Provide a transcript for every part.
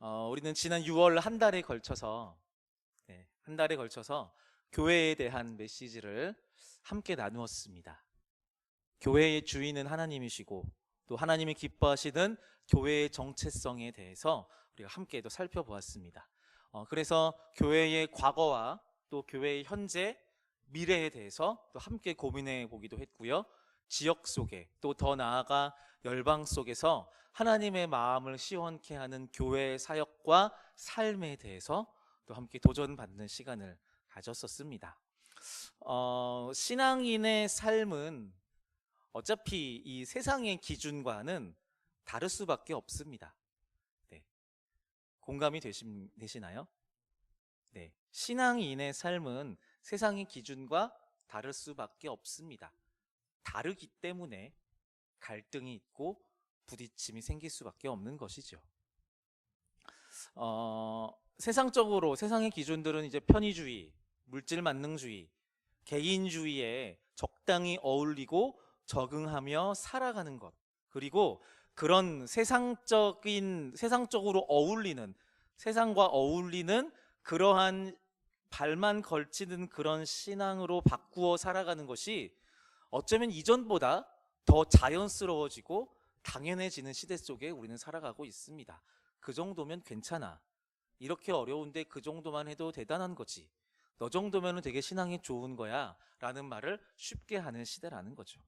우리는 지난 6월 한 달에 걸쳐서 교회에 대한 메시지를 함께 나누었습니다. 교회의 주인은 하나님이시고 또 하나님이 기뻐하시는 교회의 정체성에 대해서 우리가 함께 또 살펴보았습니다. 그래서 교회의 과거와 또 교회의 현재, 미래에 대해서 또 함께 고민해 보기도 했고요. 지역 속에 또 더 나아가 열방 속에서 하나님의 마음을 시원케 하는 교회의 사역과 삶에 대해서 또 함께 도전받는 시간을 가졌었습니다. 신앙인의 삶은 어차피 이 세상의 기준과는 다를 수밖에 없습니다. 네. 공감이 되시나요? 네. 신앙인의 삶은 세상의 기준과 다를 수밖에 없습니다. 다르기 때문에 갈등이 있고 부딪힘이 생길 수밖에 없는 것이죠. 세상적으로 세상의 기준들은 이제 편의주의, 물질 만능주의, 개인주의에 적당히 어울리고 적응하며 살아가는 것, 그리고 그런 세상적으로 어울리는, 세상과 어울리는 그러한 발만 걸치는 그런 신앙으로 바꾸어 살아가는 것이 어쩌면 이전보다 더 자연스러워지고 당연해지는 시대 속에 우리는 살아가고 있습니다. 그 정도면 괜찮아. 이렇게 어려운데 그 정도만 해도 대단한 거지. 너 정도면 되게 신앙이 좋은 거야 라는 말을 쉽게 하는 시대라는 거죠.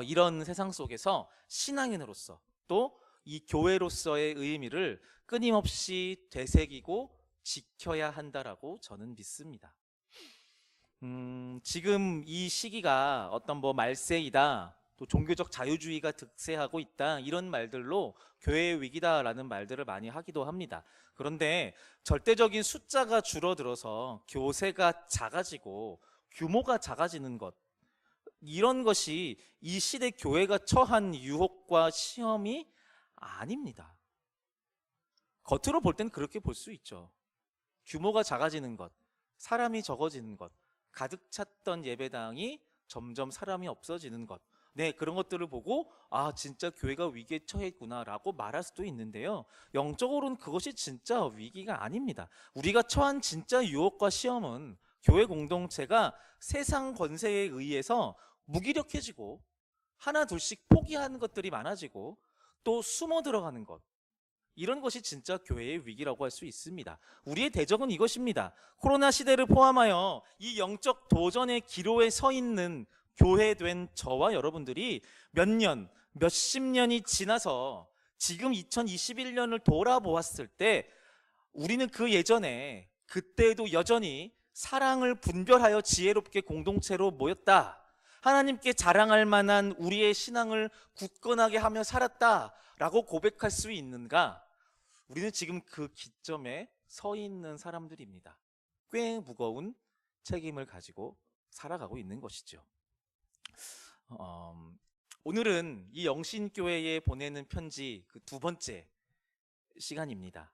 이런 세상 속에서 신앙인으로서 또 이 교회로서의 의미를 끊임없이 되새기고 지켜야 한다라고 저는 믿습니다. 지금 이 시기가 어떤 뭐 말세이다, 또 종교적 자유주의가 득세하고 있다, 이런 말들로 교회의 위기다라는 말들을 많이 하기도 합니다. 그런데 절대적인 숫자가 줄어들어서 교세가 작아지고 규모가 작아지는 것, 이런 것이 이 시대 교회가 처한 유혹과 시험이 아닙니다. 겉으로 볼 땐 그렇게 볼 수 있죠. 규모가 작아지는 것, 사람이 적어지는 것, 가득 찼던 예배당이 점점 사람이 없어지는 것, 네, 그런 것들을 보고 아, 진짜 교회가 위기에 처했구나 라고 말할 수도 있는데요, 영적으로는 그것이 진짜 위기가 아닙니다. 우리가 처한 진짜 유혹과 시험은 교회 공동체가 세상 권세에 의해서 무기력해지고 하나 둘씩 포기하는 것들이 많아지고 또 숨어 들어가는 것, 이런 것이 진짜 교회의 위기라고 할 수 있습니다. 우리의 대적은 이것입니다. 코로나 시대를 포함하여 이 영적 도전의 기로에 서 있는 교회된 저와 여러분들이 몇 년, 몇십 년이 지나서 지금 2021년을 돌아보았을 때 우리는 그 예전에 그때도 여전히 사랑을 분별하여 지혜롭게 공동체로 모였다, 하나님께 자랑할 만한 우리의 신앙을 굳건하게 하며 살았다라고 고백할 수 있는가? 우리는 지금 그 기점에 서 있는 사람들입니다. 꽤 무거운 책임을 가지고 살아가고 있는 것이죠. 오늘은 이 영신교회에 보내는 편지 그 두 번째 시간입니다.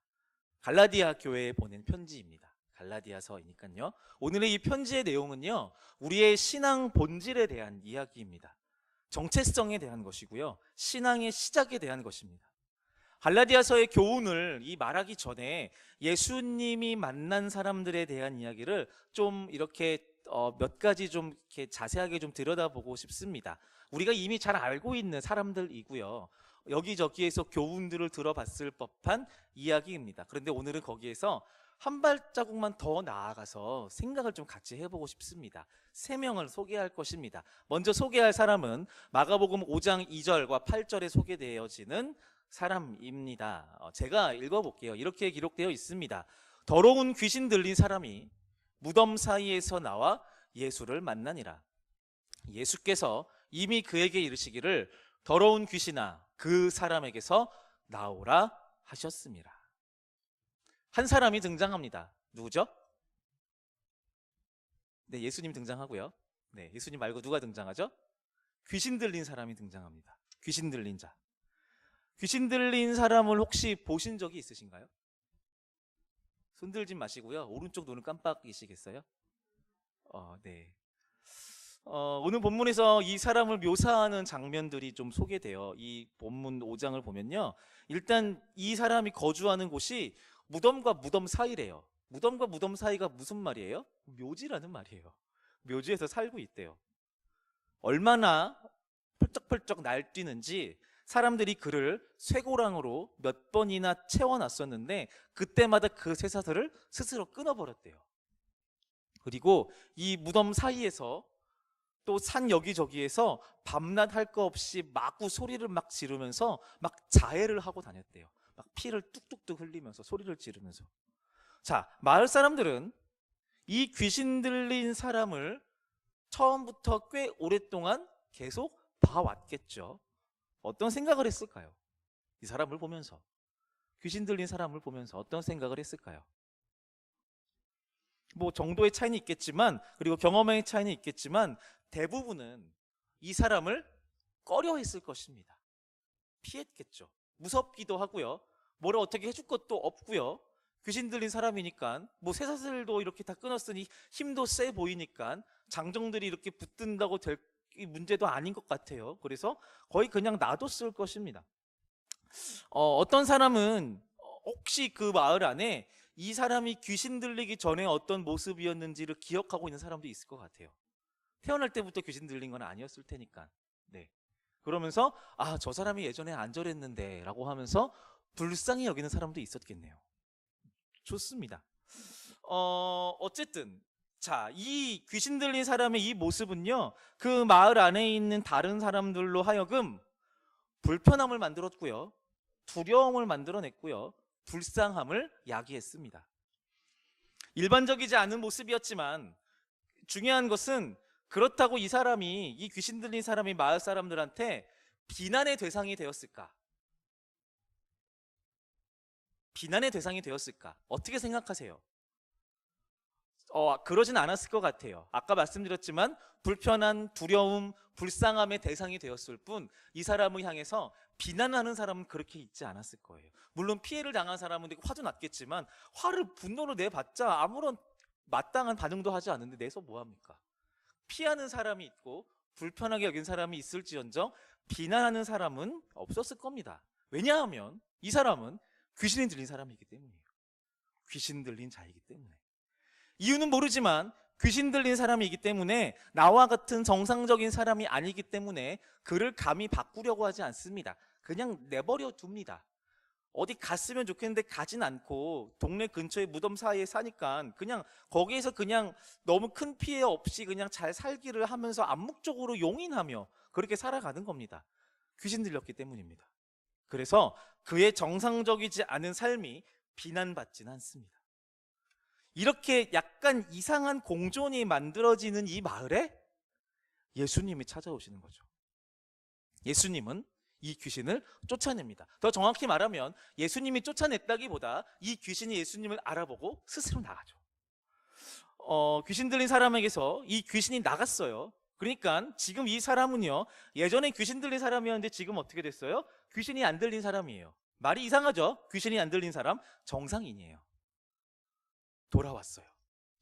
갈라디아 교회에 보낸 편지입니다. 갈라디아서이니까요. 오늘의 이 편지의 내용은요, 우리의 신앙 본질에 대한 이야기입니다. 정체성에 대한 것이고요, 신앙의 시작에 대한 것입니다. 갈라디아서의 교훈을 이 말하기 전에 예수님이 만난 사람들에 대한 이야기를 좀 이렇게 몇 가지 좀 이렇게 자세하게 좀 들여다보고 싶습니다. 우리가 이미 잘 알고 있는 사람들이고요, 여기저기에서 교훈들을 들어봤을 법한 이야기입니다. 그런데 오늘은 거기에서 한 발자국만 더 나아가서 생각을 좀 같이 해보고 싶습니다. 세 명을 소개할 것입니다. 먼저 소개할 사람은 마가복음 5장 2절과 8절에 소개되어지는 사람입니다. 제가 읽어볼게요. 이렇게 기록되어 있습니다. 더러운 귀신 들린 사람이 무덤 사이에서 나와 예수를 만나니라. 예수께서 이미 그에게 이르시기를 더러운 귀신아, 그 사람에게서 나오라 하셨습니다. 한 사람이 등장합니다. 누구죠? 네, 예수님 등장하고요. 네, 예수님 말고 누가 등장하죠? 귀신 들린 사람이 등장합니다. 귀신 들린 자. 귀신 들린 사람을 혹시 보신 적이 있으신가요? 손 들지 마시고요. 오른쪽 눈을 깜빡이시겠어요? 네. 오늘 본문에서 이 사람을 묘사하는 장면들이 좀 소개돼요. 이 본문 5장을 보면요. 일단 이 사람이 거주하는 곳이 무덤과 무덤 사이래요. 무덤과 무덤 사이가 무슨 말이에요? 묘지라는 말이에요. 묘지에서 살고 있대요. 얼마나 펄쩍펄쩍 날뛰는지 사람들이 그를 쇠고랑으로 몇 번이나 채워놨었는데 그때마다 그 쇠사슬을 스스로 끊어버렸대요. 그리고 이 무덤 사이에서 또 산 여기저기에서 밤낮 할 거 없이 마구 소리를 막 지르면서 막 자해를 하고 다녔대요. 막 피를 뚝뚝뚝 흘리면서 소리를 지르면서. 자, 마을 사람들은 이 귀신 들린 사람을 처음부터 꽤 오랫동안 계속 봐왔겠죠. 어떤 생각을 했을까요? 이 사람을 보면서, 귀신 들린 사람을 보면서 어떤 생각을 했을까요? 뭐 정도의 차이는 있겠지만, 그리고 경험의 차이는 있겠지만 대부분은 이 사람을 꺼려했을 것입니다. 피했겠죠. 무섭기도 하고요. 뭐를 어떻게 해줄 것도 없고요. 귀신 들린 사람이니까 뭐 쇠사슬도 이렇게 다 끊었으니 힘도 세 보이니까 장정들이 이렇게 붙든다고 될 문제도 아닌 것 같아요. 그래서 거의 그냥 놔뒀을 것입니다. 어떤 사람은 혹시 그 마을 안에 이 사람이 귀신 들리기 전에 어떤 모습이었는지를 기억하고 있는 사람도 있을 것 같아요. 태어날 때부터 귀신 들린 건 아니었을 테니까. 네. 그러면서 저 사람이 예전에 안 저랬는데 라고 하면서 불쌍히 여기는 사람도 있었겠네요. 좋습니다. 어쨌든 자, 이 귀신 들린 사람의 이 모습은요, 그 마을 안에 있는 다른 사람들로 하여금 불편함을 만들었고요, 두려움을 만들어냈고요, 불쌍함을 야기했습니다. 일반적이지 않은 모습이었지만 중요한 것은 그렇다고 이 사람이, 이 귀신 들린 사람이 마을 사람들한테 비난의 대상이 되었을까? 비난의 대상이 되었을까? 어떻게 생각하세요? 그러진 않았을 것 같아요. 아까 말씀드렸지만 불편한, 두려움, 불쌍함의 대상이 되었을 뿐 이 사람을 향해서 비난하는 사람은 그렇게 있지 않았을 거예요. 물론 피해를 당한 사람은 화도 났겠지만 화를 분노로 내봤자 아무런 마땅한 반응도 하지 않는데 내서 뭐합니까? 피하는 사람이 있고 불편하게 여긴 사람이 있을지언정 비난하는 사람은 없었을 겁니다. 왜냐하면 이 사람은 귀신이 들린 사람이기 때문이에요. 귀신 들린 자이기 때문에. 이유는 모르지만 귀신 들린 사람이기 때문에 나와 같은 정상적인 사람이 아니기 때문에 그를 감히 바꾸려고 하지 않습니다. 그냥 내버려 둡니다. 어디 갔으면 좋겠는데 가진 않고 동네 근처에 무덤 사이에 사니까 그냥 거기에서 그냥 너무 큰 피해 없이 그냥 잘 살기를 하면서 암묵적으로 용인하며 그렇게 살아가는 겁니다. 귀신 들렸기 때문입니다. 그래서 그의 정상적이지 않은 삶이 비난받지는 않습니다. 이렇게 약간 이상한 공존이 만들어지는 이 마을에 예수님이 찾아오시는 거죠. 예수님은 이 귀신을 쫓아냅니다. 더 정확히 말하면 예수님이 쫓아냈다기보다 이 귀신이 예수님을 알아보고 스스로 나가죠. 귀신 들린 사람에게서 이 귀신이 나갔어요. 그러니까 지금 이 사람은요, 예전에 귀신 들린 사람이었는데 지금 어떻게 됐어요? 귀신이 안 들린 사람이에요. 말이 이상하죠? 귀신이 안 들린 사람 정상인이에요. 돌아왔어요.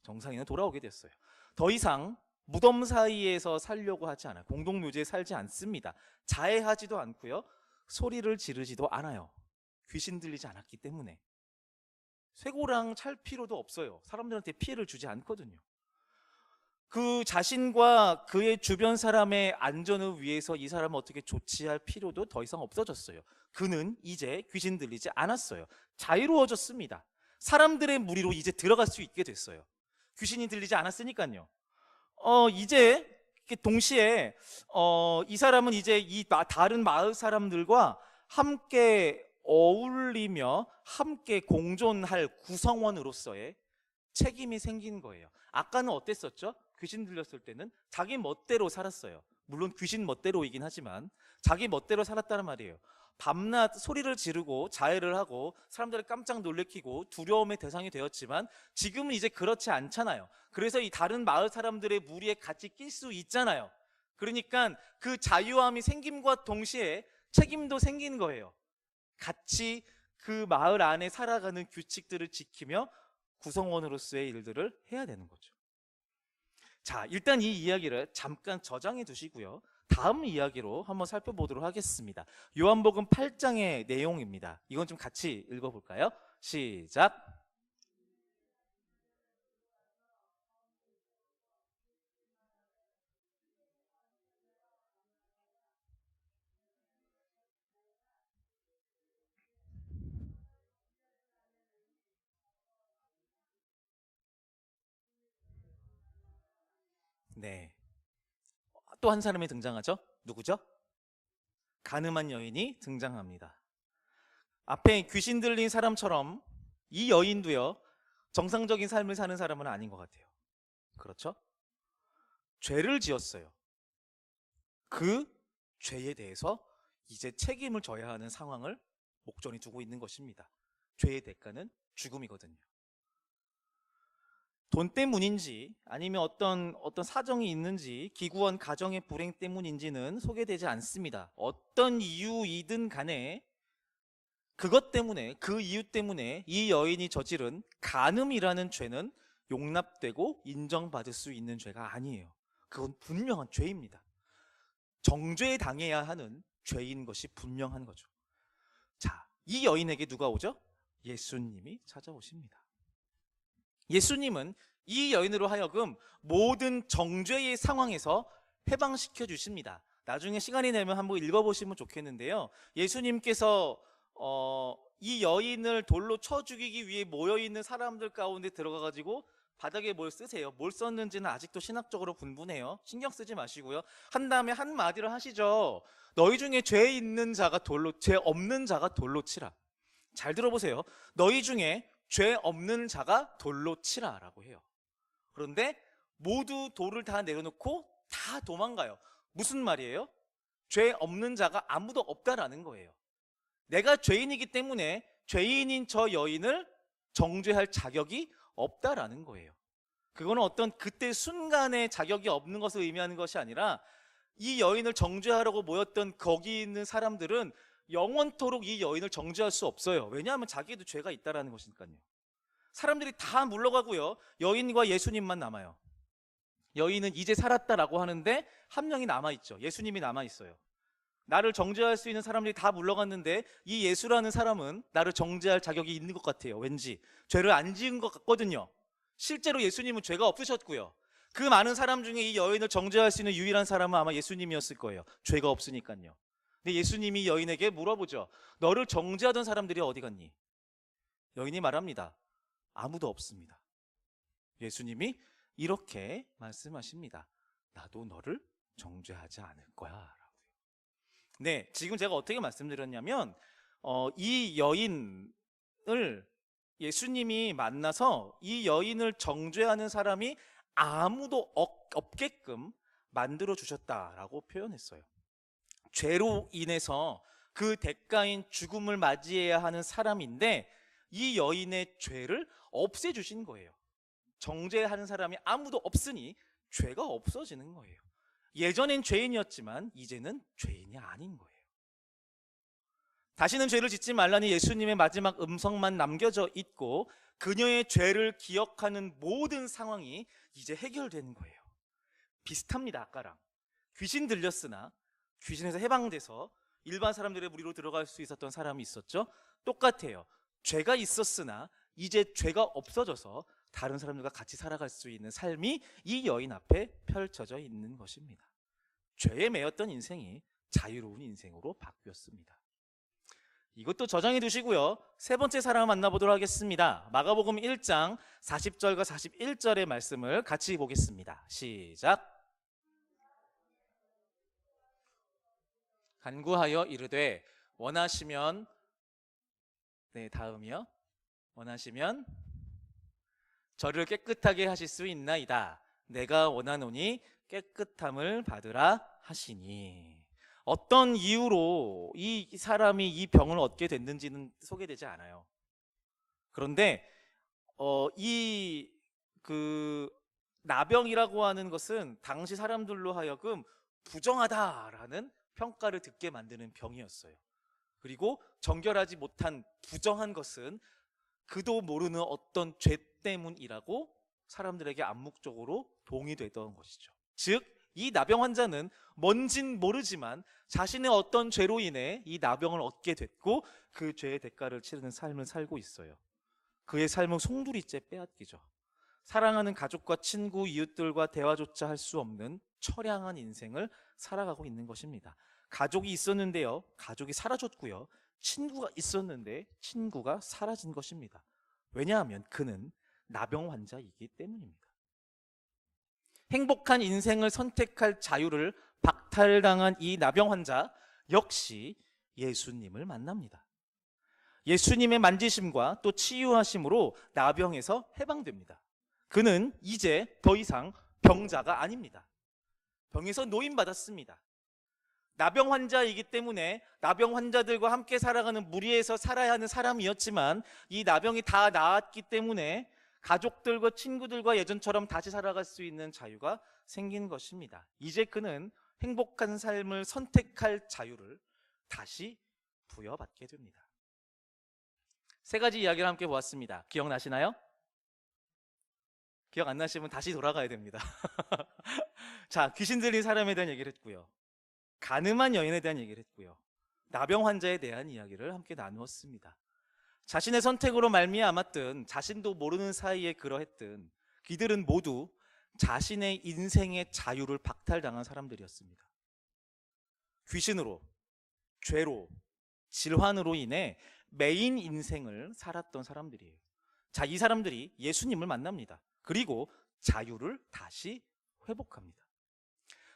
정상인은 돌아오게 됐어요. 더 이상 무덤 사이에서 살려고 하지 않아요. 공동묘지에 살지 않습니다. 자해하지도 않고요, 소리를 지르지도 않아요. 귀신 들리지 않았기 때문에. 쇠고랑 찰 필요도 없어요. 사람들한테 피해를 주지 않거든요. 그 자신과 그의 주변 사람의 안전을 위해서 이 사람을 어떻게 조치할 필요도 더 이상 없어졌어요. 그는 이제 귀신 들리지 않았어요. 자유로워졌습니다. 사람들의 무리로 이제 들어갈 수 있게 됐어요. 귀신이 들리지 않았으니까요. 이제 동시에 이 사람은 이제 이 다른 마을 사람들과 함께 어울리며 함께 공존할 구성원으로서의 책임이 생긴 거예요. 아까는 어땠었죠? 귀신 들렸을 때는 자기 멋대로 살았어요. 물론 귀신 멋대로이긴 하지만 자기 멋대로 살았다는 말이에요. 밤낮 소리를 지르고 자해를 하고 사람들을 깜짝 놀래키고 두려움의 대상이 되었지만 지금은 이제 그렇지 않잖아요. 그래서 이 다른 마을 사람들의 무리에 같이 낄 수 있잖아요. 그러니까 그 자유함이 생김과 동시에 책임도 생긴 거예요. 같이 그 마을 안에 살아가는 규칙들을 지키며 구성원으로서의 일들을 해야 되는 거죠. 자, 일단 이 이야기를 잠깐 저장해 두시고요. 다음 이야기로 한번 살펴보도록 하겠습니다. 요한복음 8장의 내용입니다. 이건 좀 같이 읽어볼까요? 시작. 네. 또 한 사람이 등장하죠? 누구죠? 가늠한 여인이 등장합니다. 앞에 귀신 들린 사람처럼 이 여인도요, 정상적인 삶을 사는 사람은 아닌 것 같아요. 그렇죠? 죄를 지었어요. 그 죄에 대해서 이제 책임을 져야 하는 상황을 목전에 두고 있는 것입니다. 죄의 대가는 죽음이거든요. 돈 때문인지 아니면 어떤 사정이 있는지 기구원 가정의 불행 때문인지는 소개되지 않습니다. 어떤 이유이든 간에 그것 때문에, 그 이유 때문에 이 여인이 저지른 간음이라는 죄는 용납되고 인정받을 수 있는 죄가 아니에요. 그건 분명한 죄입니다. 정죄 당해야 하는 죄인 것이 분명한 거죠. 자, 이 여인에게 누가 오죠? 예수님이 찾아오십니다. 예수님은 이 여인으로 하여금 모든 정죄의 상황에서 해방시켜 주십니다. 나중에 시간이 되면 한번 읽어보시면 좋겠는데요. 예수님께서 이 여인을 돌로 쳐 죽이기 위해 모여있는 사람들 가운데 들어가가지고 바닥에 뭘 쓰세요. 뭘 썼는지는 아직도 신학적으로 분분해요. 신경 쓰지 마시고요. 한 다음에 한마디로 하시죠. 너희 중에 죄 있는 자가 죄 없는 자가 돌로 치라. 잘 들어보세요. 너희 중에 죄 없는 자가 돌로 치라라고 해요. 그런데 모두 돌을 다 내려놓고 다 도망가요. 무슨 말이에요? 죄 없는 자가 아무도 없다라는 거예요. 내가 죄인이기 때문에 죄인인 저 여인을 정죄할 자격이 없다라는 거예요. 그거는 어떤 그때 순간의 자격이 없는 것을 의미하는 것이 아니라 이 여인을 정죄하려고 모였던 거기 있는 사람들은 영원토록 이 여인을 정죄할 수 없어요. 왜냐하면 자기도 죄가 있다라는 것이니까요. 사람들이 다 물러가고요. 여인과 예수님만 남아요. 여인은 이제 살았다라고 하는데 한 명이 남아있죠. 예수님이 남아있어요. 나를 정죄할 수 있는 사람들이 다 물러갔는데 이 예수라는 사람은 나를 정죄할 자격이 있는 것 같아요. 왠지 죄를 안 지은 것 같거든요. 실제로 예수님은 죄가 없으셨고요. 그 많은 사람 중에 이 여인을 정죄할 수 있는 유일한 사람은 아마 예수님이었을 거예요. 죄가 없으니까요. 근데 예수님이 여인에게 물어보죠. 너를 정죄하던 사람들이 어디 갔니? 여인이 말합니다. 아무도 없습니다. 예수님이 이렇게 말씀하십니다. 나도 너를 정죄하지 않을 거야 라고요. 네, 지금 제가 어떻게 말씀드렸냐면 이 여인을 예수님이 만나서 이 여인을 정죄하는 사람이 아무도 없게끔 만들어 주셨다라고 표현했어요. 죄로 인해서 그 대가인 죽음을 맞이해야 하는 사람인데 이 여인의 죄를 없애주신 거예요. 정죄하는 사람이 아무도 없으니 죄가 없어지는 거예요. 예전엔 죄인이었지만 이제는 죄인이 아닌 거예요. 다시는 죄를 짓지 말라니 예수님의 마지막 음성만 남겨져 있고 그녀의 죄를 기억하는 모든 상황이 이제 해결되는 거예요. 비슷합니다. 아까랑. 귀신 들렸으나 귀신에서 해방돼서 일반 사람들의 무리로 들어갈 수 있었던 사람이 있었죠. 똑같아요. 죄가 있었으나 이제 죄가 없어져서 다른 사람들과 같이 살아갈 수 있는 삶이 이 여인 앞에 펼쳐져 있는 것입니다. 죄에 매였던 인생이 자유로운 인생으로 바뀌었습니다. 이것도 저장해 두시고요. 세 번째 사람 만나보도록 하겠습니다. 마가복음 1장 40절과 41절의 말씀을 같이 보겠습니다. 시작. 간구하여 이르되 원하시면, 네, 다음이요. 원하시면 저를 깨끗하게 하실 수 있나이다. 내가 원하노니 깨끗함을 받으라 하시니. 어떤 이유로 이 사람이 이 병을 얻게 됐는지는 소개되지 않아요. 그런데 나병이라고 하는 것은 당시 사람들로 하여금 부정하다라는 평가를 듣게 만드는 병이었어요. 그리고 정결하지 못한 부정한 것은 그도 모르는 어떤 죄 때문이라고 사람들에게 암묵적으로 동의되던 것이죠. 즉, 이 나병 환자는 뭔진 모르지만 자신의 어떤 죄로 인해 이 나병을 얻게 됐고 그 죄의 대가를 치르는 삶을 살고 있어요. 그의 삶은 송두리째 빼앗기죠. 사랑하는 가족과 친구, 이웃들과 대화조차 할 수 없는 처량한 인생을 살아가고 있는 것입니다. 가족이 있었는데요, 가족이 사라졌고요. 친구가 있었는데 친구가 사라진 것입니다. 왜냐하면 그는 나병 환자이기 때문입니다. 행복한 인생을 선택할 자유를 박탈당한 이 나병 환자 역시 예수님을 만납니다. 예수님의 만지심과 또 치유하심으로 나병에서 해방됩니다. 그는 이제 더 이상 병자가 아닙니다. 병에서 노임받았습니다. 나병 환자이기 때문에 나병 환자들과 함께 살아가는 무리에서 살아야 하는 사람이었지만 이 나병이 다 나았기 때문에 가족들과 친구들과 예전처럼 다시 살아갈 수 있는 자유가 생긴 것입니다. 이제 그는 행복한 삶을 선택할 자유를 다시 부여받게 됩니다. 세 가지 이야기를 함께 보았습니다. 기억나시나요? 기억 안 나시면 다시 돌아가야 됩니다. 자, 귀신 들린 사람에 대한 얘기를 했고요. 가늠한 여인에 대한 얘기를 했고요. 나병 환자에 대한 이야기를 함께 나누었습니다. 자신의 선택으로 말미암았든 자신도 모르는 사이에 그러했든 그들은 모두 자신의 인생의 자유를 박탈당한 사람들이었습니다. 귀신으로, 죄로, 질환으로 인해 매인 인생을 살았던 사람들이에요. 자, 이 사람들이 예수님을 만납니다. 그리고 자유를 다시 회복합니다.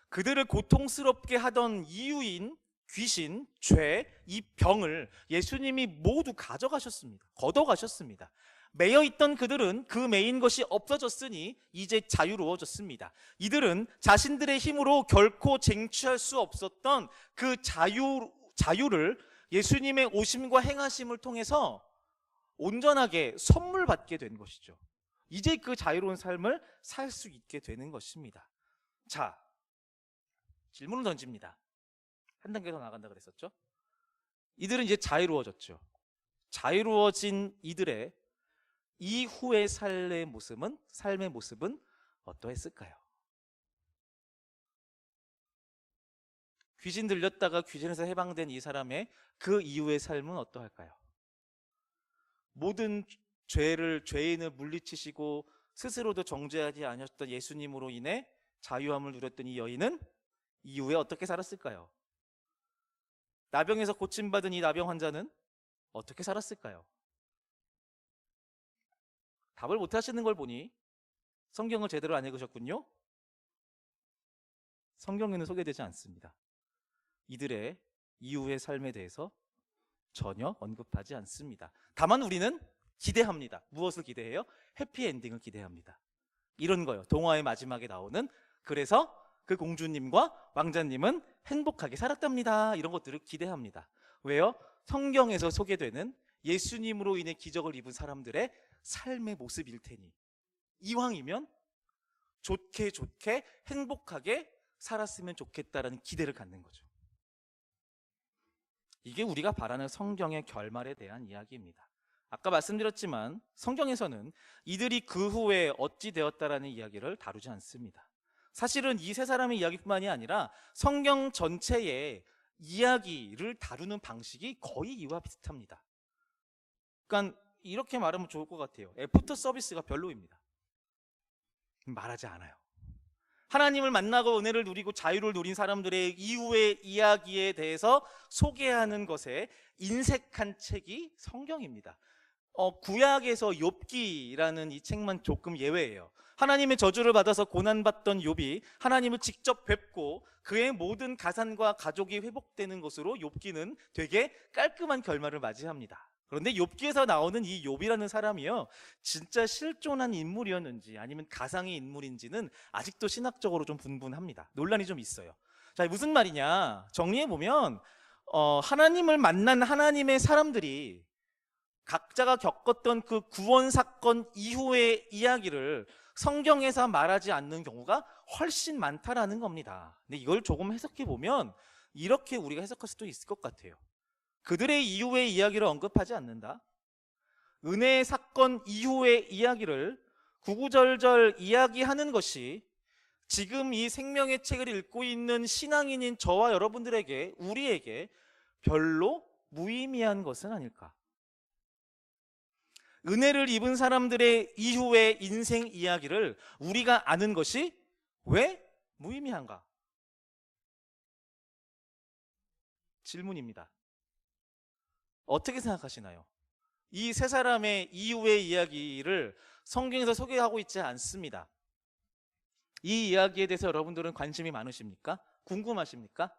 그들을 고통스럽게 하던 이유인 귀신, 죄, 이 병을 예수님이 모두 가져가셨습니다. 걷어가셨습니다. 매여있던 그들은 그 매인 것이 없어졌으니 이제 자유로워졌습니다. 이들은 자신들의 힘으로 결코 쟁취할 수 없었던 그 자유를 예수님의 오심과 행하심을 통해서 온전하게 선물 받게 된 것이죠. 이제 그 자유로운 삶을 살 수 있게 되는 것입니다. 자, 질문을 던집니다. 한 단계 더 나간다 그랬었죠? 이들은 이제 자유로워졌죠. 자유로워진 이들의 이후의 삶의 모습은 어떠했을까요? 귀신 들렸다가 귀신에서 해방된 이 사람의 그 이후의 삶은 어떠할까요? 모든 죄인을 물리치시고 스스로도 정죄하지 않으셨던 예수님으로 인해 자유함을 누렸던 이 여인은 이후에 어떻게 살았을까요? 나병에서 고침받은 이 나병 환자는 어떻게 살았을까요? 답을 못 하시는 걸 보니 성경을 제대로 안 읽으셨군요. 성경에는 소개되지 않습니다. 이들의 이후의 삶에 대해서 전혀 언급하지 않습니다. 다만 우리는 기대합니다. 무엇을 기대해요? 해피엔딩을 기대합니다. 이런 거요. 동화의 마지막에 나오는, 그래서 그 공주님과 왕자님은 행복하게 살았답니다. 이런 것들을 기대합니다. 왜요? 성경에서 소개되는 예수님으로 인해 기적을 입은 사람들의 삶의 모습일 테니 이왕이면 좋게 행복하게 살았으면 좋겠다라는 기대를 갖는 거죠. 이게 우리가 바라는 성경의 결말에 대한 이야기입니다. 아까 말씀드렸지만 성경에서는 이들이 그 후에 어찌 되었다라는 이야기를 다루지 않습니다. 사실은 이 세 사람의 이야기뿐만이 아니라 성경 전체의 이야기를 다루는 방식이 거의 이와 비슷합니다. 그러니까 이렇게 말하면 좋을 것 같아요. 애프터 서비스가 별로입니다. 말하지 않아요. 하나님을 만나고 은혜를 누리고 자유를 누린 사람들의 이후의 이야기에 대해서 소개하는 것에 인색한 책이 성경입니다. 구약에서 욥기라는 이 책만 조금 예외예요. 하나님의 저주를 받아서 고난받던 욥이 하나님을 직접 뵙고 그의 모든 가산과 가족이 회복되는 것으로 욥기는 되게 깔끔한 결말을 맞이합니다. 그런데 욥기에서 나오는 이 욥이라는 사람이요, 진짜 실존한 인물이었는지 아니면 가상의 인물인지는 아직도 신학적으로 좀 분분합니다. 논란이 좀 있어요. 자, 무슨 말이냐? 정리해보면 하나님을 만난 하나님의 사람들이 각자가 겪었던 그 구원 사건 이후의 이야기를 성경에서 말하지 않는 경우가 훨씬 많다라는 겁니다. 근데 이걸 조금 해석해보면 이렇게 우리가 해석할 수도 있을 것 같아요. 그들의 이후의 이야기를 언급하지 않는다. 은혜의 사건 이후의 이야기를 구구절절 이야기하는 것이 지금 이 생명의 책을 읽고 있는 신앙인인 저와 여러분들에게, 우리에게 별로 무의미한 것은 아닐까? 은혜를 입은 사람들의 이후의 인생 이야기를 우리가 아는 것이 왜 무의미한가? 질문입니다. 어떻게 생각하시나요? 이 세 사람의 이후의 이야기를 성경에서 소개하고 있지 않습니다. 이 이야기에 대해서 여러분들은 관심이 많으십니까? 궁금하십니까?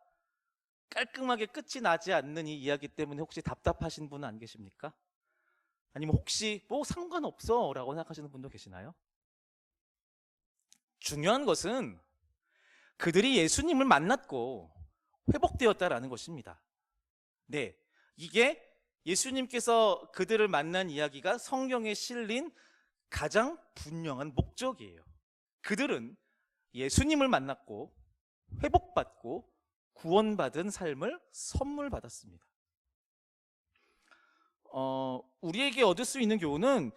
깔끔하게 끝이 나지 않는 이 이야기 때문에 혹시 답답하신 분은 안 계십니까? 아니면 혹시 뭐 상관없어 라고 생각하시는 분도 계시나요? 중요한 것은 그들이 예수님을 만났고 회복되었다라는 것입니다. 네, 이게 예수님께서 그들을 만난 이야기가 성경에 실린 가장 분명한 목적이에요. 그들은 예수님을 만났고 회복받고 구원받은 삶을 선물 받았습니다. 우리에게 얻을 수 있는 교훈은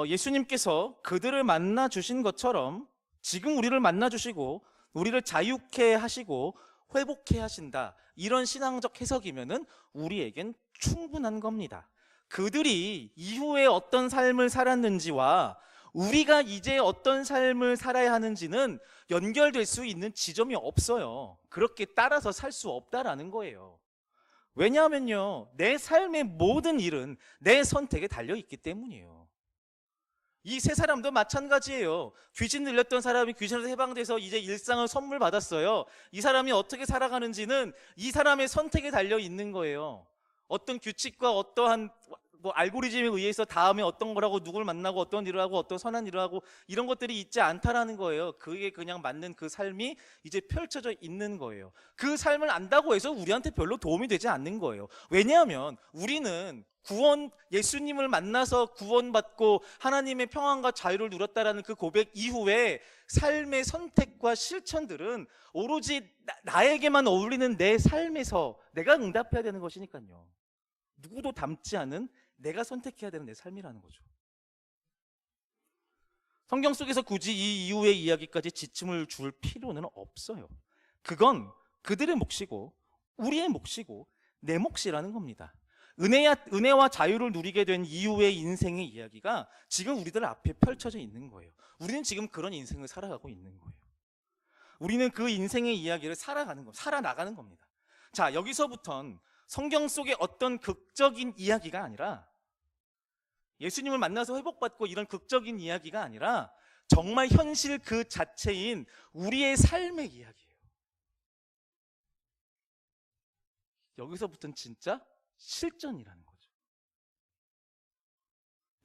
예수님께서 그들을 만나 주신 것처럼 지금 우리를 만나 주시고 우리를 자유케 하시고 회복케 하신다, 이런 신앙적 해석이면은 우리에겐 충분한 겁니다. 그들이 이후에 어떤 삶을 살았는지와 우리가 이제 어떤 삶을 살아야 하는지는 연결될 수 있는 지점이 없어요. 그렇게 따라서 살 수 없다라는 거예요. 왜냐하면요, 내 삶의 모든 일은 내 선택에 달려있기 때문이에요. 이 세 사람도 마찬가지예요. 귀신 들렸던 사람이 귀신에서 해방돼서 이제 일상을 선물 받았어요. 이 사람이 어떻게 살아가는지는 이 사람의 선택에 달려있는 거예요. 어떤 규칙과 어떠한 뭐 알고리즘에 의해서 다음에 어떤 거라고 누굴 만나고 어떤 일을 하고 어떤 선한 일을 하고 이런 것들이 있지 않다라는 거예요. 그게 그냥 맞는 그 삶이 이제 펼쳐져 있는 거예요. 그 삶을 안다고 해서 우리한테 별로 도움이 되지 않는 거예요. 왜냐하면 우리는 예수님을 만나서 구원받고 하나님의 평안과 자유를 누렸다라는 그 고백 이후에 삶의 선택과 실천들은 오로지 나에게만 어울리는 내 삶에서 내가 응답해야 되는 것이니까요. 누구도 닮지 않은 내가 선택해야 되는 내 삶이라는 거죠. 성경 속에서 굳이 이 이후의 이야기까지 지침을 줄 필요는 없어요. 그건 그들의 몫이고 우리의 몫이고 내 몫이라는 겁니다. 은혜와 자유를 누리게 된 이후의 인생의 이야기가 지금 우리들 앞에 펼쳐져 있는 거예요. 우리는 지금 그런 인생을 살아가고 있는 거예요. 우리는 그 인생의 이야기를 살아나가는 겁니다. 자, 여기서부턴 성경 속의 어떤 극적인 이야기가 아니라, 예수님을 만나서 회복받고 이런 극적인 이야기가 아니라 정말 현실 그 자체인 우리의 삶의 이야기예요. 여기서부터는 진짜 실전이라는 거죠.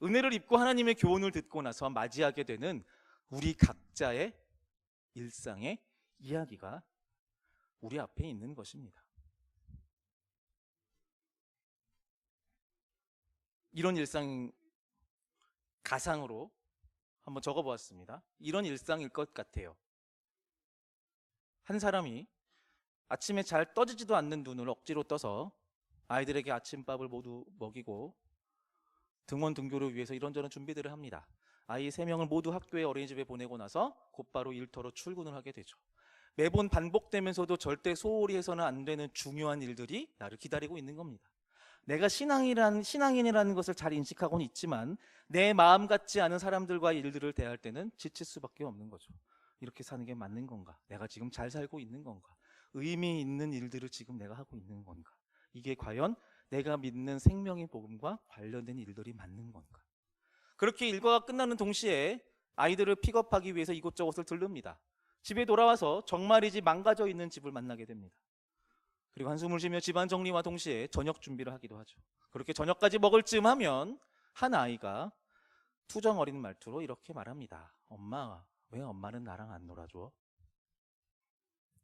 은혜를 입고 하나님의 교훈을 듣고 나서 맞이하게 되는 우리 각자의 일상의 이야기가 우리 앞에 있는 것입니다. 이런 일상 가상으로 한번 적어보았습니다. 이런 일상일 것 같아요. 한 사람이 아침에 잘 떠지지도 않는 눈을 억지로 떠서 아이들에게 아침밥을 모두 먹이고 등원 등교를 위해서 이런저런 준비들을 합니다. 아이 3명을 모두 학교에 어린이집에 보내고 나서 곧바로 일터로 출근을 하게 되죠. 매번 반복되면서도 절대 소홀히 해서는 안 되는 중요한 일들이 나를 기다리고 있는 겁니다. 내가 신앙인이라는 것을 잘 인식하고는 있지만 내 마음 같지 않은 사람들과 일들을 대할 때는 지칠 수밖에 없는 거죠. 이렇게 사는 게 맞는 건가? 내가 지금 잘 살고 있는 건가? 의미 있는 일들을 지금 내가 하고 있는 건가? 이게 과연 내가 믿는 생명의 복음과 관련된 일들이 맞는 건가? 그렇게 일과가 끝나는 동시에 아이들을 픽업하기 위해서 이곳저곳을 들릅니다. 집에 돌아와서 정말이지 망가져 있는 집을 만나게 됩니다. 그리고 한숨을 쉬며 집안 정리와 동시에 저녁 준비를 하기도 하죠. 그렇게 저녁까지 먹을 쯤 하면 한 아이가 투정 어린 말투로 이렇게 말합니다. 엄마, 왜 엄마는 나랑 안 놀아줘?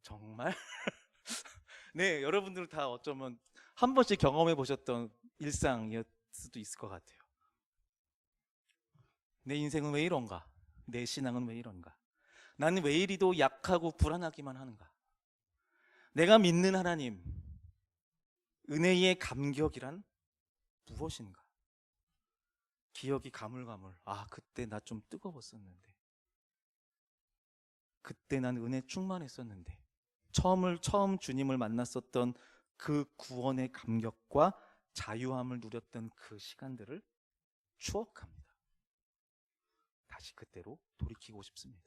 정말? 네, 여러분들 다 어쩌면 한 번씩 경험해 보셨던 일상이었을 수도 있을 것 같아요. 내 인생은 왜 이런가? 내 신앙은 왜 이런가? 나는 왜 이리도 약하고 불안하기만 하는가? 내가 믿는 하나님, 은혜의 감격이란 무엇인가? 기억이 가물가물. 아, 그때 나 좀 뜨거웠었는데. 그때 난 은혜 충만했었는데. 처음 주님을 만났었던 그 구원의 감격과 자유함을 누렸던 그 시간들을 추억합니다. 다시 그때로 돌이키고 싶습니다.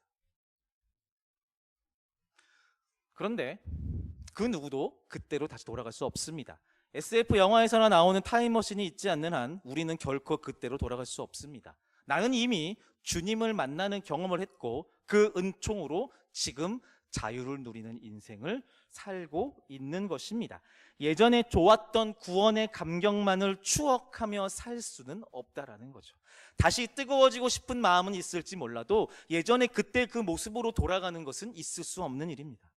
그런데 그 누구도 그때로 다시 돌아갈 수 없습니다. SF 영화에서나 나오는 타임머신이 있지 않는 한 우리는 결코 그때로 돌아갈 수 없습니다. 나는 이미 주님을 만나는 경험을 했고 그 은총으로 지금 자유를 누리는 인생을 살고 있는 것입니다. 예전에 좋았던 구원의 감격만을 추억하며 살 수는 없다라는 거죠. 다시 뜨거워지고 싶은 마음은 있을지 몰라도 예전에 그때 그 모습으로 돌아가는 것은 있을 수 없는 일입니다.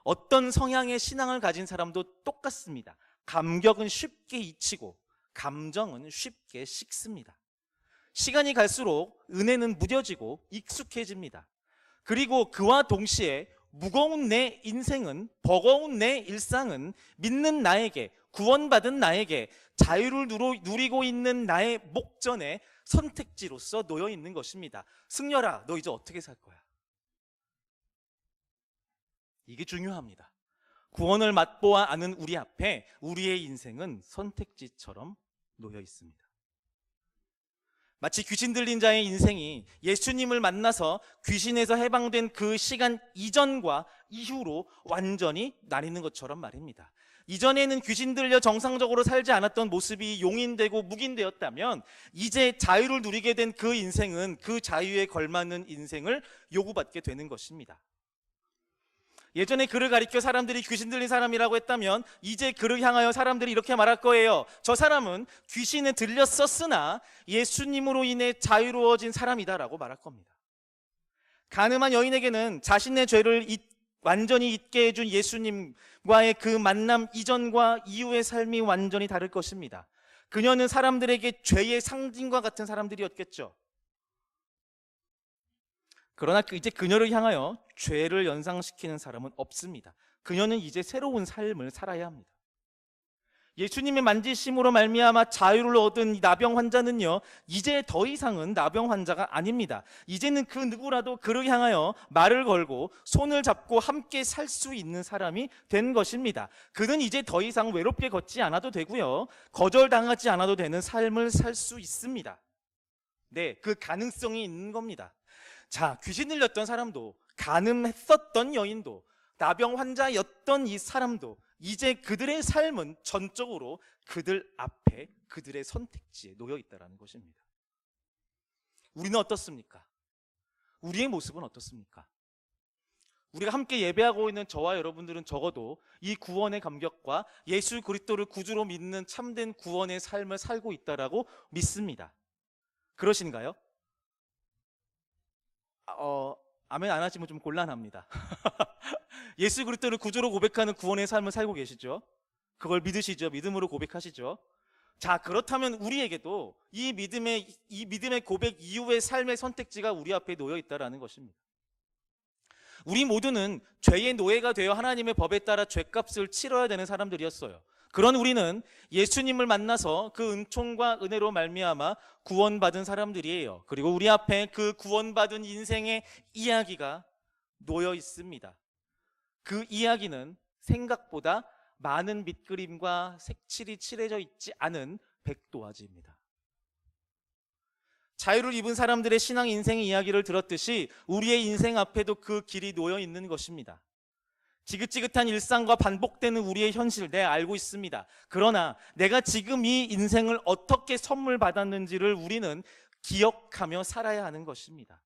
어떤 성향의 신앙을 가진 사람도 똑같습니다. 감격은 쉽게 잊히고 감정은 쉽게 식습니다. 시간이 갈수록 은혜는 무뎌지고 익숙해집니다. 그리고 그와 동시에 무거운 내 인생은, 버거운 내 일상은 믿는 나에게, 구원받은 나에게 자유를 누리고 있는 나의 목전에 선택지로서 놓여 있는 것입니다. 승려라, 너 이제 어떻게 살 거야? 이게 중요합니다. 구원을 맛보아 아는 우리 앞에 우리의 인생은 선택지처럼 놓여 있습니다. 마치 귀신 들린 자의 인생이 예수님을 만나서 귀신에서 해방된 그 시간 이전과 이후로 완전히 나뉘는 것처럼 말입니다. 이전에는 귀신 들려 정상적으로 살지 않았던 모습이 용인되고 묵인되었다면 이제 자유를 누리게 된 그 인생은 그 자유에 걸맞는 인생을 요구받게 되는 것입니다. 예전에 그를 가리켜 사람들이 귀신 들린 사람이라고 했다면 이제 그를 향하여 사람들이 이렇게 말할 거예요. 저 사람은 귀신에 들렸었으나 예수님으로 인해 자유로워진 사람이다라고 말할 겁니다. 가늠한 여인에게는 자신의 죄를 완전히 잊게 해준 예수님과의 그 만남 이전과 이후의 삶이 완전히 다를 것입니다. 그녀는 사람들에게 죄의 상징과 같은 사람들이었겠죠. 그러나 이제 그녀를 향하여 죄를 연상시키는 사람은 없습니다. 그녀는 이제 새로운 삶을 살아야 합니다. 예수님의 만지심으로 말미암아 자유를 얻은 나병 환자는요, 이제 더 이상은 나병 환자가 아닙니다. 이제는 그 누구라도 그를 향하여 말을 걸고 손을 잡고 함께 살 수 있는 사람이 된 것입니다. 그는 이제 더 이상 외롭게 걷지 않아도 되고요, 거절당하지 않아도 되는 삶을 살 수 있습니다. 네, 그 가능성이 있는 겁니다. 자, 귀신 들렸던 사람도, 간음했었던 여인도, 나병 환자였던 이 사람도 이제 그들의 삶은 전적으로 그들 앞에 그들의 선택지에 놓여 있다는 것입니다. 우리는 어떻습니까? 우리의 모습은 어떻습니까? 우리가 함께 예배하고 있는 저와 여러분들은 적어도 이 구원의 감격과 예수 그리스도를 구주로 믿는 참된 구원의 삶을 살고 있다라고 믿습니다. 그러신가요? 아멘 안 하시면 좀 곤란합니다. 예수 그리스도를 구주로 고백하는 구원의 삶을 살고 계시죠? 그걸 믿으시죠? 믿음으로 고백하시죠? 자, 그렇다면 우리에게도 이 믿음의 고백 이후의 삶의 선택지가 우리 앞에 놓여 있다라는 것입니다. 우리 모두는 죄의 노예가 되어 하나님의 법에 따라 죄값을 치러야 되는 사람들이었어요. 그런 우리는 예수님을 만나서 그 은총과 은혜로 말미암아 구원받은 사람들이에요. 그리고 우리 앞에 그 구원받은 인생의 이야기가 놓여 있습니다. 그 이야기는 생각보다 많은 밑그림과 색칠이 칠해져 있지 않은 백도화지입니다. 자유를 입은 사람들의 신앙 인생의 이야기를 들었듯이 우리의 인생 앞에도 그 길이 놓여 있는 것입니다. 지긋지긋한 일상과 반복되는 우리의 현실, 네, 알고 있습니다. 그러나 내가 지금 이 인생을 어떻게 선물 받았는지를 우리는 기억하며 살아야 하는 것입니다.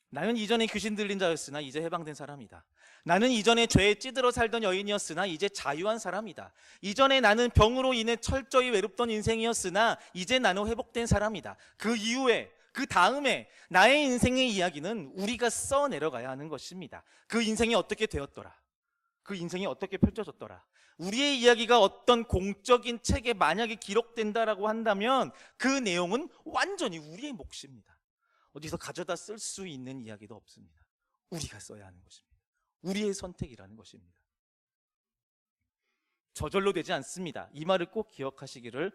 나는 이전에 귀신 들린 자였으나 이제 해방된 사람이다. 나는 이전에 죄에 찌들어 살던 여인이었으나 이제 자유한 사람이다. 이전에 나는 병으로 인해 철저히 외롭던 인생이었으나 이제 나는 회복된 사람이다. 그 이후에, 그 다음에 나의 인생의 이야기는 우리가 써내려가야 하는 것입니다. 그 인생이 어떻게 되었더라? 그 인생이 어떻게 펼쳐졌더라? 우리의 이야기가 어떤 공적인 책에 만약에 기록된다라고 한다면 그 내용은 완전히 우리의 몫입니다. 어디서 가져다 쓸 수 있는 이야기도 없습니다. 우리가 써야 하는 것입니다. 우리의 선택이라는 것입니다. 저절로 되지 않습니다. 이 말을 꼭 기억하시기를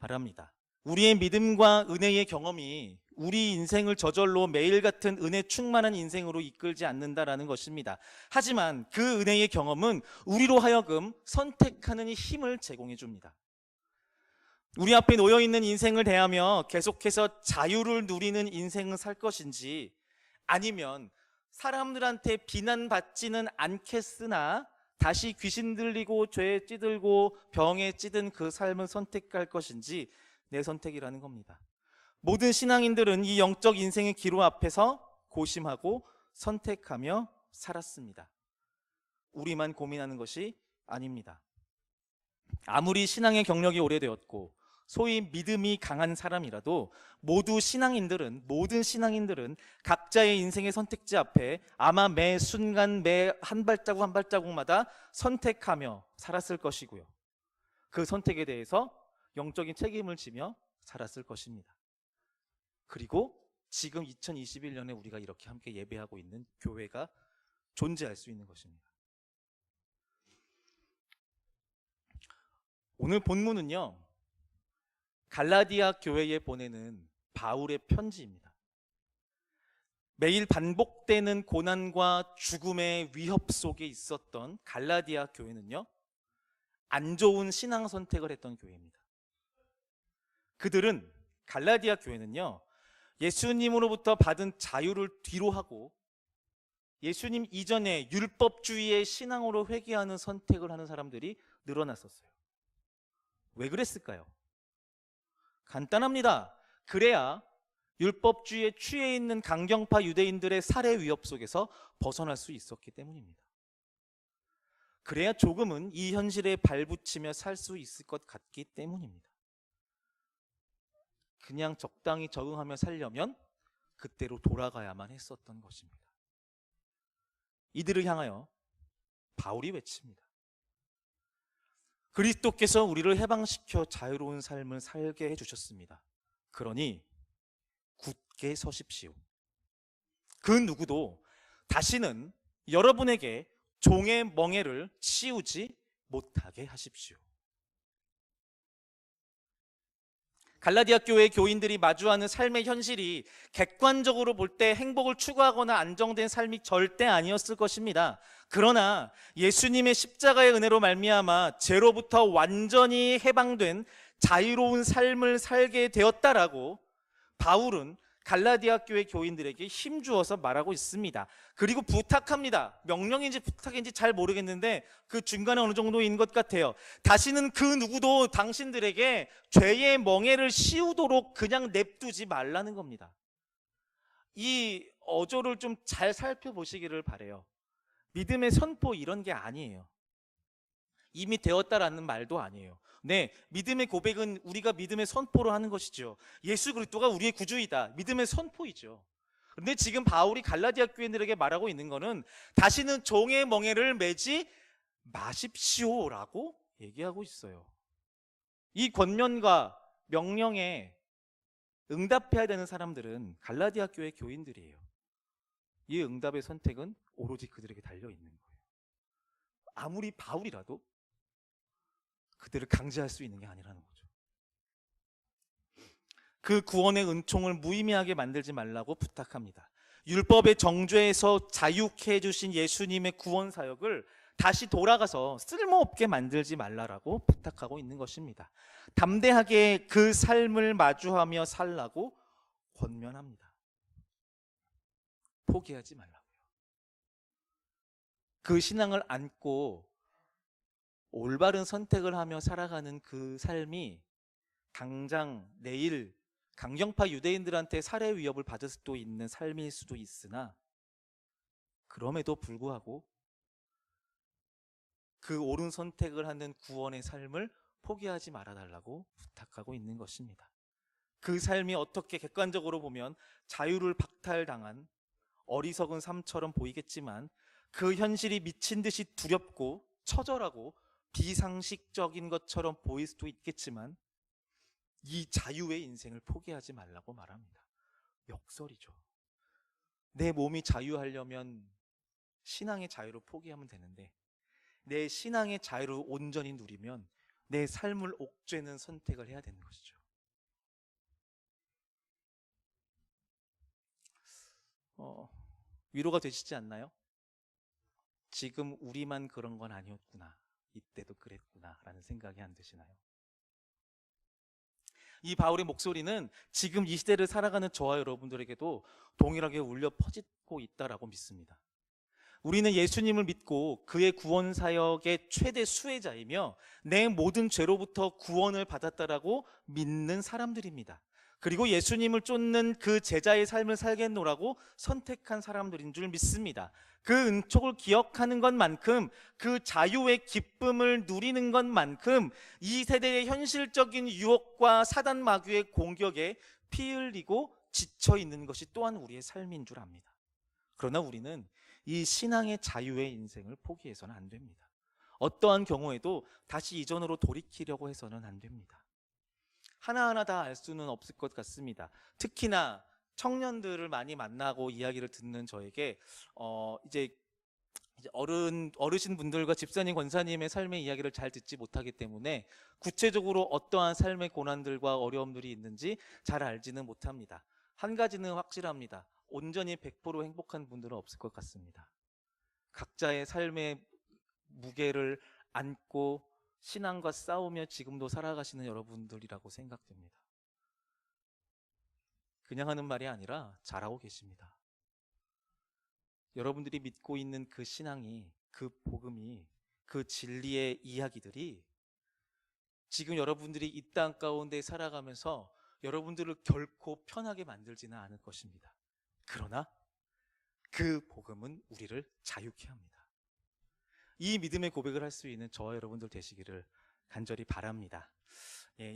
바랍니다. 우리의 믿음과 은혜의 경험이 우리 인생을 저절로 매일 같은 은혜 충만한 인생으로 이끌지 않는다라는 것입니다. 하지만 그 은혜의 경험은 우리로 하여금 선택하는 힘을 제공해 줍니다. 우리 앞에 놓여 있는 인생을 대하며 계속해서 자유를 누리는 인생을 살 것인지, 아니면 사람들한테 비난받지는 않겠으나 다시 귀신 들리고 죄에 찌들고 병에 찌든 그 삶을 선택할 것인지 내 선택이라는 겁니다. 모든 신앙인들은 이 영적 인생의 기로 앞에서 고심하고 선택하며 살았습니다. 우리만 고민하는 것이 아닙니다. 아무리 신앙의 경력이 오래되었고 소위 믿음이 강한 사람이라도 모든 신앙인들은 각자의 인생의 선택지 앞에 아마 매 순간 매 한 발자국 한 발자국마다 선택하며 살았을 것이고요. 그 선택에 대해서 영적인 책임을 지며 살았을 것입니다. 그리고 지금 2021년에 우리가 이렇게 함께 예배하고 있는 교회가 존재할 수 있는 것입니다. 오늘 본문은요, 갈라디아 교회에 보내는 바울의 편지입니다. 매일 반복되는 고난과 죽음의 위협 속에 있었던 갈라디아 교회는요, 안 좋은 신앙 선택을 했던 교회입니다. 갈라디아 교회는요, 예수님으로부터 받은 자유를 뒤로하고 예수님 이전에 율법주의의 신앙으로 회귀하는 선택을 하는 사람들이 늘어났었어요. 왜 그랬을까요? 간단합니다. 그래야 율법주의에 취해 있는 강경파 유대인들의 살해 위협 속에서 벗어날 수 있었기 때문입니다. 그래야 조금은 이 현실에 발붙이며 살 수 있을 것 같기 때문입니다. 그냥 적당히 적응하며 살려면 그때로 돌아가야만 했었던 것입니다. 이들을 향하여 바울이 외칩니다. 그리스도께서 우리를 해방시켜 자유로운 삶을 살게 해주셨습니다. 그러니 굳게 서십시오. 그 누구도 다시는 여러분에게 종의 멍에를 씌우지 못하게 하십시오. 갈라디아 교회 교인들이 마주하는 삶의 현실이 객관적으로 볼 때 행복을 추구하거나 안정된 삶이 절대 아니었을 것입니다. 그러나 예수님의 십자가의 은혜로 말미암아 죄로부터 완전히 해방된 자유로운 삶을 살게 되었다라고 바울은 갈라디아 교회 교인들에게 힘주어서 말하고 있습니다. 그리고 부탁합니다. 명령인지 부탁인지 잘 모르겠는데 그 중간에 어느 정도인 것 같아요. 다시는 그 누구도 당신들에게 죄의 멍에를 씌우도록 그냥 냅두지 말라는 겁니다. 이 어조를 좀 잘 살펴보시기를 바라요. 믿음의 선포 이런 게 아니에요. 이미 되었다라는 말도 아니에요. 네, 믿음의 고백은 우리가 믿음의 선포로 하는 것이죠. 예수 그리스도가 우리의 구주이다. 믿음의 선포이죠. 그런데 지금 바울이 갈라디아 교인들에게 말하고 있는 것은 다시는 종의 멍에를 매지 마십시오라고 얘기하고 있어요. 이 권면과 명령에 응답해야 되는 사람들은 갈라디아 교회 교인들이에요. 이 응답의 선택은 오로지 그들에게 달려 있는 거예요. 아무리 바울이라도 그들을 강제할 수 있는 게 아니라는 거죠. 그 구원의 은총을 무의미하게 만들지 말라고 부탁합니다. 율법의 정죄에서 자유케 해주신 예수님의 구원 사역을 다시 돌아가서 쓸모없게 만들지 말라라고 부탁하고 있는 것입니다. 담대하게 그 삶을 마주하며 살라고 권면합니다. 포기하지 말라고요. 그 신앙을 안고 올바른 선택을 하며 살아가는 그 삶이 당장 내일 강경파 유대인들한테 살해 위협을 받을 수도 있는 삶일 수도 있으나, 그럼에도 불구하고 그 옳은 선택을 하는 구원의 삶을 포기하지 말아달라고 부탁하고 있는 것입니다. 그 삶이 어떻게 객관적으로 보면 자유를 박탈당한 어리석은 삶처럼 보이겠지만 그 현실이 미친 듯이 두렵고 처절하고 비상식적인 것처럼 보일 수도 있겠지만 이 자유의 인생을 포기하지 말라고 말합니다. 역설이죠. 내 몸이 자유하려면 신앙의 자유를 포기하면 되는데 내 신앙의 자유를 온전히 누리면 내 삶을 옥죄는 선택을 해야 되는 것이죠. 위로가 되시지 않나요? 지금 우리만 그런 건 아니었구나. 이때도 그랬구나. 라는 생각이 안 드시나요? 이 바울의 목소리는 지금 이 시대를 살아가는 저와 여러분들에게도 동일하게 울려 퍼지고 있다라고 믿습니다. 우리는 예수님을 믿고 그의 구원 사역의 최대 수혜자이며 내 모든 죄로부터 구원을 받았다라고 믿는 사람들입니다. 그리고 예수님을 쫓는 그 제자의 삶을 살겠노라고 선택한 사람들인 줄 믿습니다. 그 은총을 기억하는 것만큼, 그 자유의 기쁨을 누리는 것만큼 이 세대의 현실적인 유혹과 사단 마귀의 공격에 피 흘리고 지쳐 있는 것이 또한 우리의 삶인 줄 압니다. 그러나 우리는 이 신앙의 자유의 인생을 포기해서는 안 됩니다. 어떠한 경우에도 다시 이전으로 돌이키려고 해서는 안 됩니다. 하나하나 다 알 수는 없을 것 같습니다. 특히나 청년들을 많이 만나고 이야기를 듣는 저에게 이제 어르신 분들과 집사님, 권사님의 삶의 이야기를 잘 듣지 못하기 때문에 구체적으로 어떠한 삶의 고난들과 어려움들이 있는지 잘 알지는 못합니다. 한 가지는 확실합니다. 온전히 100% 행복한 분들은 없을 것 같습니다. 각자의 삶의 무게를 안고 신앙과 싸우며 지금도 살아가시는 여러분들이라고 생각됩니다. 그냥 하는 말이 아니라 잘하고 계십니다. 여러분들이 믿고 있는 그 신앙이, 그 복음이, 그 진리의 이야기들이 지금 여러분들이 이 땅 가운데 살아가면서 여러분들을 결코 편하게 만들지는 않을 것입니다. 그러나 그 복음은 우리를 자유케 합니다. 이 믿음의 고백을 할 수 있는 저와 여러분들 되시기를 간절히 바랍니다. 예.